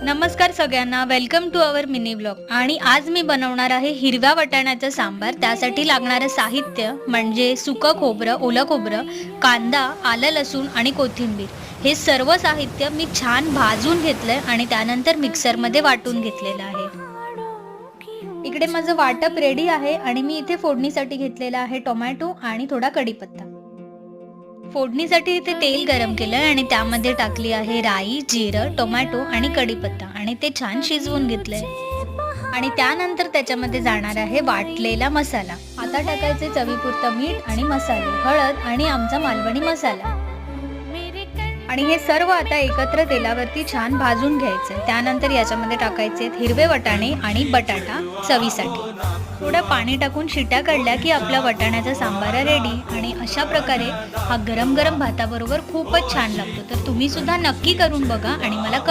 नमस्कार सगळ्यांना, welcome to our mini blog. आणि आज मी बनवणार आहे हिरव्या वाटाण्याचा सांबार. त्यासाठी लागणारं साहित्य म्हणजे सुकं खोबरं, ओलं खोबरं, कांदा, आलं लसूण आणि कोथिंबीर. हे सर्व साहित्य मी छान भाजून घेतलंय आणि त्यानंतर मिक्सरमध्ये वाटून घेतलेलं आहे. इकडे माझं वाटप रेडी आहे आणि मी इथे फोडणीसाठी घेतलेला आहे टोमॅटो आणि थोडा कढीपत्ता. फोडणीसाठी इथे तेल गरम केलं आणि त्यामध्ये टाकली आहे राई, जिरं, टोमॅटो आणि कढीपत्ता आणि ते छान शिजवून घेतलंय. आणि त्यानंतर त्याच्यामध्ये जाणार आहे वाटलेला मसाला. आता टाकायचे चवीपुरतं मीठ आणि मसाले, हळद आणि आमचा मालवणी मसाला. आणि हे सर्व आता एकत्र तेलावरती छान भाजून घ्यायचं. त्यानंतर याच्यामध्ये टाकायचे हिरवे वाटाणे आणि बटाटा चवीसाठी. थोडं पाणी टाकून शिट्या काढल्या की आपला वाटाण्याचा सांबार रेडी. आणि अशा प्रकारे हा गरम गरम भाताबरोबर खूपच छान लागतो. तर तुम्ही सुद्धा नक्की करून बघा आणि मला